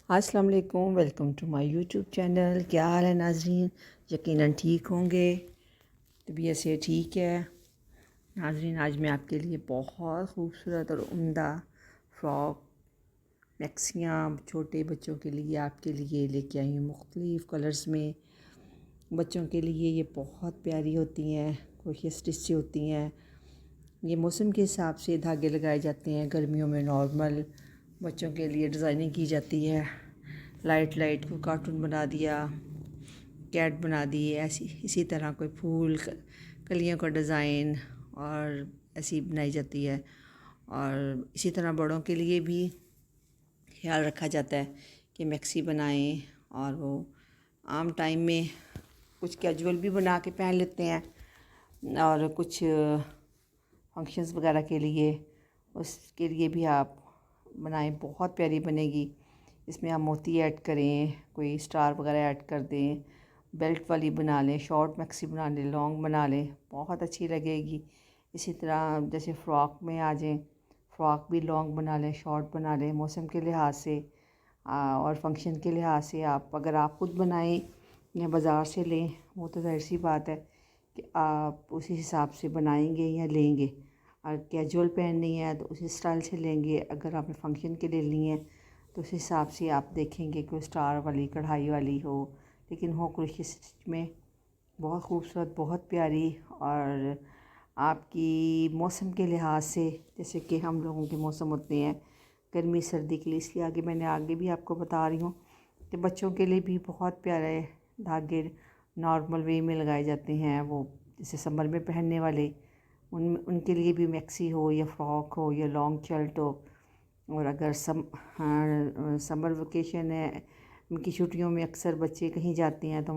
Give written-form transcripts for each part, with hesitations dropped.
अस्सलाम वालेकुम, welcome to my YouTube channel. क्या हाल है नाजरीन? यकीनन ठीक होंगे, तबीयत से ठीक है। नाजरीन, आज मैं आपके लिए बहुत खूबसूरत और उम्दा फ़्रॉक मैक्सियाँ छोटे बच्चों के लिए आपके लिए लेके आई हूँ। मुख्तलिफ़ कलर्स में बच्चों के लिए ये बहुत प्यारी होती हैं, क्रोशिया स्टिच से होती हैं। ये मौसम के हिसाब से धागे लगाए जाते हैं। गर्मियों में नॉर्मल बच्चों के लिए डिज़ाइनिंग की जाती है। लाइट लाइट को कार्टून बना दिया, कैट बना दी, ऐसी इसी तरह कोई फूल कलियों का डिज़ाइन और ऐसी बनाई जाती है। और इसी तरह बड़ों के लिए भी ख्याल रखा जाता है कि मैक्सी बनाएं, और वो आम टाइम में कुछ कैजुअल भी बना के पहन लेते हैं और कुछ फंक्शंस वगैरह के लिए उसके लिए भी आप बनाएं, बहुत प्यारी बनेगी। इसमें आप मोती ऐड करें, कोई स्टार वगैरह ऐड कर दें, बेल्ट वाली बना लें, शॉर्ट मैक्सी बना लें, लॉन्ग बना लें, बहुत अच्छी लगेगी। इसी तरह जैसे फ़्रॉक में आ जाएं, फ़्रॉक भी लॉन्ग बना लें, शॉर्ट बना लें। मौसम के लिहाज से और फंक्शन के लिहाज से आप अगर आप खुद बनाएं या बाज़ार से लें, वो तो ज़ाहिर सी बात है कि आप उसी हिसाब से बनाएंगे या लेंगे। और कैजुअल पहननी है तो उसी स्टाइल से लेंगे। अगर आपने फंक्शन के लिए ली है तो उस हिसाब से आप देखेंगे कि स्टार वाली कढ़ाई वाली हो, लेकिन हो क्रोशिया स्टिच में, बहुत खूबसूरत, बहुत प्यारी। और आपकी मौसम के लिहाज से, जैसे कि हम लोगों के मौसम होते हैं गर्मी सर्दी के लिए, इसलिए मैंने आगे भी आपको बता रही हूँ कि बच्चों के लिए भी बहुत प्यारे धागे नॉर्मल वे में लगाए जाते हैं। वो जैसे समर में पहनने वाले, उनके लिए भी मैक्सी हो या फ्रॉक हो या लॉन्ग शर्ट हो। और अगर समर वेकेशन है, उनकी छुट्टियों में अक्सर बच्चे कहीं जाते हैं तो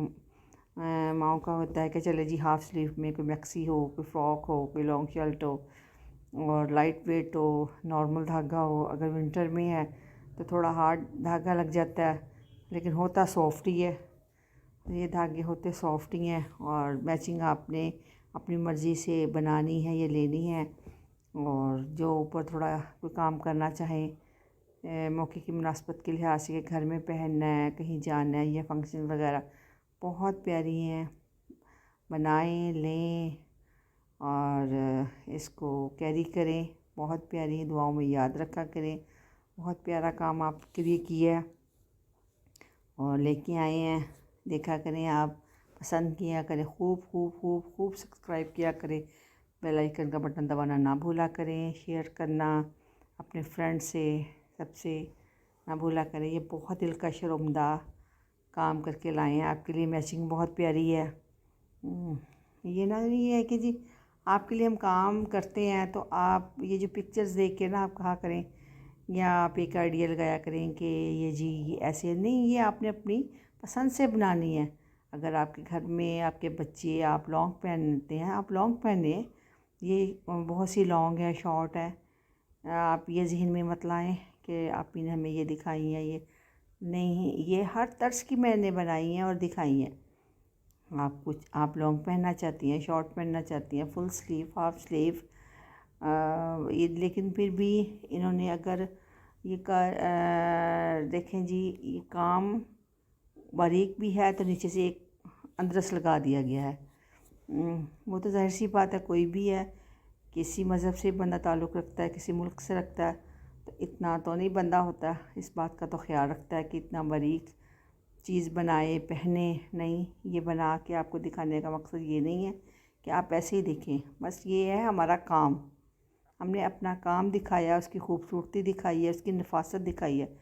माओ का होता है कि चले जी हाफ़ स्लीव में कोई मैक्सी हो, कोई फ़्रॉक हो, कोई लॉन्ग शर्ट हो और लाइट वेट हो, नॉर्मल धागा हो। अगर विंटर में है तो थोड़ा हार्ड धागा लग जाता है, लेकिन होता सॉफ्ट ही है। ये धागे होते सॉफ्ट ही हैं और मैचिंग आपने अपनी मर्ज़ी से बनानी है या लेनी है। और जो ऊपर थोड़ा कोई काम करना चाहें मौके की मुनासबत के लिहाज से, घर में पहनना है, कहीं जाना है या फंक्शन वगैरह, बहुत प्यारी हैं। बनाएं, लें और इसको कैरी करें। बहुत प्यारी दुआओं में याद रखा करें। बहुत प्यारा काम आपके लिए किया है और लेके आए हैं। देखा करें, आप पसंद किया करें, खूब खूब खूब खूब सब्सक्राइब किया करें, बेल आइकन का बटन दबाना ना भूला करें, शेयर करना अपने फ्रेंड से, सबसे ना भूला करें। ये बहुत दिलकश और उम्दा काम करके लाए हैं आपके लिए। मैचिंग बहुत प्यारी है। ये ना नहीं है कि जी आपके लिए हम काम करते हैं तो आप ये जो पिक्चर्स देख के ना आप कहा करें या आप एक आइडिया लगाया करें कि ये जी ये ऐसे नहीं, ये आपने अपनी पसंद से बनानी है। अगर आपके घर में आपके बच्चे, आप लॉन्ग पहनते हैं, आप लॉन्ग पहने। ये बहुत सी लॉन्ग है, शॉर्ट है, आप ये जहन में मत लाएं कि आपने हमें ये दिखाई है। ये नहीं, ये हर तर्ज की मैंने बनाई हैं और दिखाई हैं। आप लॉन्ग पहनना चाहती हैं, शॉर्ट पहनना चाहती हैं, फुल स्लीव, हाफ स्लीव, ये लेकिन फिर भी इन्होंने अगर ये देखें जी, ये काम बारीक भी है तो नीचे से एक अंदरस लगा दिया गया है। वो तो ज़ाहिर सी बात है, कोई भी है, किसी मज़हब से बंदा ताल्लुक़ रखता है, किसी मुल्क से रखता है, तो इतना तो नहीं बंदा होता, इस बात का तो ख्याल रखता है कि इतना बारीक चीज़ बनाए, पहने। नहीं, ये बना के आपको दिखाने का मकसद ये नहीं है कि आप ऐसे ही देखें, बस ये है हमारा काम। हमने अपना काम दिखाया, उसकी खूबसूरती दिखाई है, उसकी नफासत दिखाई है।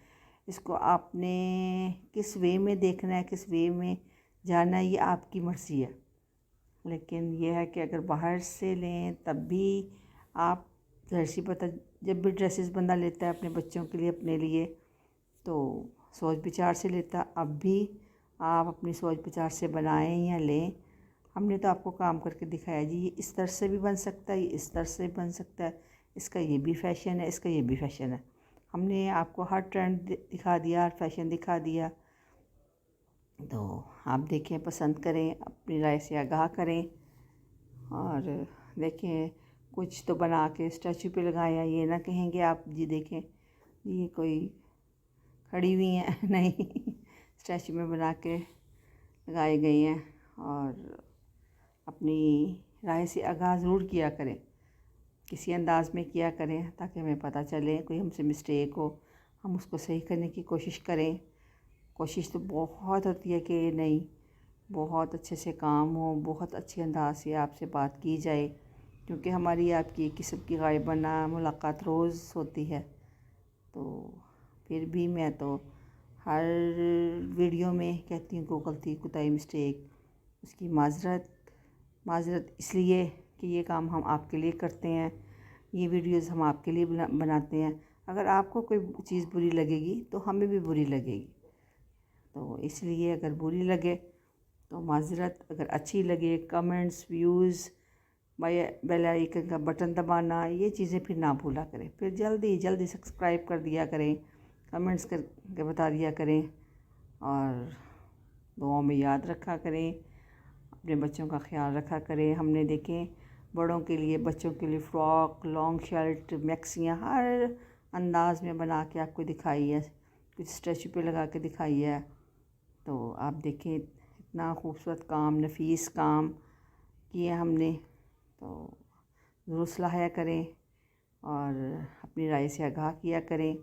इसको आपने किस वे में देखना है, किस वे में जाना है, ये आपकी मर्ज़ी है। लेकिन यह है कि अगर बाहर से लें तब भी आप, ज़ाहिर सी पता, जब भी ड्रेसेस बंदा लेता है अपने बच्चों के लिए, अपने लिए, तो सोच विचार से लेता। अब भी आप अपनी सोच विचार से बनाएं या लें। हमने तो आपको काम करके दिखाया जी, ये इस तरह से भी बन सकता है, ये इस तरह से भी बन सकता है, इसका ये भी फ़ैशन है, इसका ये भी फ़ैशन है। हमने आपको हर ट्रेंड दिखा दिया, हर फैशन दिखा दिया। तो आप देखें, पसंद करें, अपनी राय से आगाह करें और देखें। कुछ तो बना के स्टैचू पे लगाया, ये ना कहेंगे आप जी देखें ये कोई खड़ी हुई हैं नहीं, स्टैचू में बना के लगाई गई हैं। और अपनी राय से आगाज़ ज़रूर किया करें, किसी अंदाज में किया करें ताकि हमें पता चले, कोई हमसे मिस्टेक हो हम उसको सही करने की कोशिश करें। कोशिश तो बहुत होती है कि नहीं, बहुत अच्छे से काम हो, बहुत अच्छे अंदाज से आपसे बात की जाए, क्योंकि हमारी आपकी किस्म की गायबाना मुलाकात रोज़ होती है। तो फिर भी मैं तो हर वीडियो में कहती हूँ कोई गलती कोताही मिस्टेक उसकी माजरत इसलिए कि ये काम हम आपके लिए करते हैं, ये वीडियोस हम आपके लिए बनाते हैं। अगर आपको कोई चीज़ बुरी लगेगी तो हमें भी बुरी लगेगी, तो इसलिए अगर बुरी लगे तो माजरत, अगर अच्छी लगे कमेंट्स, व्यूज़, बेल आइकन का बटन दबाना, ये चीज़ें फिर ना भूला करें। फिर जल्दी सब्सक्राइब कर दिया करें, कमेंट्स करके बता दिया करें, और दुआओं में याद रखा करें, अपने बच्चों का ख्याल रखा करें। हमने देखें बड़ों के लिए, बच्चों के लिए फ़्रॉक, लॉन्ग शर्ट, मैक्सियाँ हर अंदाज में बना के आपको दिखाई है, कुछ स्टैचू पे लगा के दिखाई है। तो आप देखें इतना खूबसूरत काम, नफीस काम किया हमने, तो ज़रूर सलाह करें और अपनी राय से आगाह किया करें।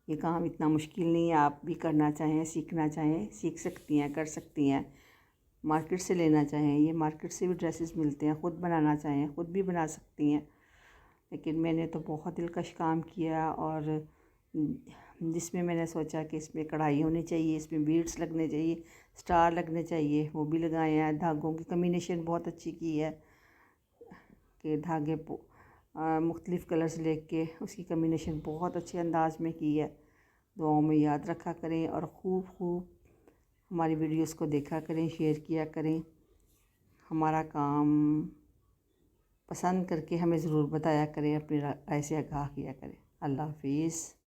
ये काम इतना मुश्किल नहीं है, आप भी करना चाहें, सीखना चाहें सीख सकती हैं, कर सकती हैं। मार्केट से लेना चाहें, ये मार्केट से भी ड्रेसेस मिलते हैं, ख़ुद बनाना चाहें ख़ुद भी बना सकती हैं। लेकिन मैंने तो बहुत दिलकश काम किया, और जिसमें मैंने सोचा कि इसमें कढ़ाई होनी चाहिए, इसमें बीड्स लगने चाहिए, स्टार लगने चाहिए, वो भी लगाए हैं। धागों की कम्बिनेशन बहुत अच्छी की है कि धागे मुख्तलिफ़ कलर्स लेके उसकी कम्बिनेशन बहुत अच्छे अंदाज में की है। दुआओं में याद रखा करें और खूब हमारी वीडियोस को देखा करें, शेयर किया करें। हमारा काम पसंद करके हमें ज़रूर बताया करें, अपनी राय से आगाह किया करें। अल्लाह हाफिज़।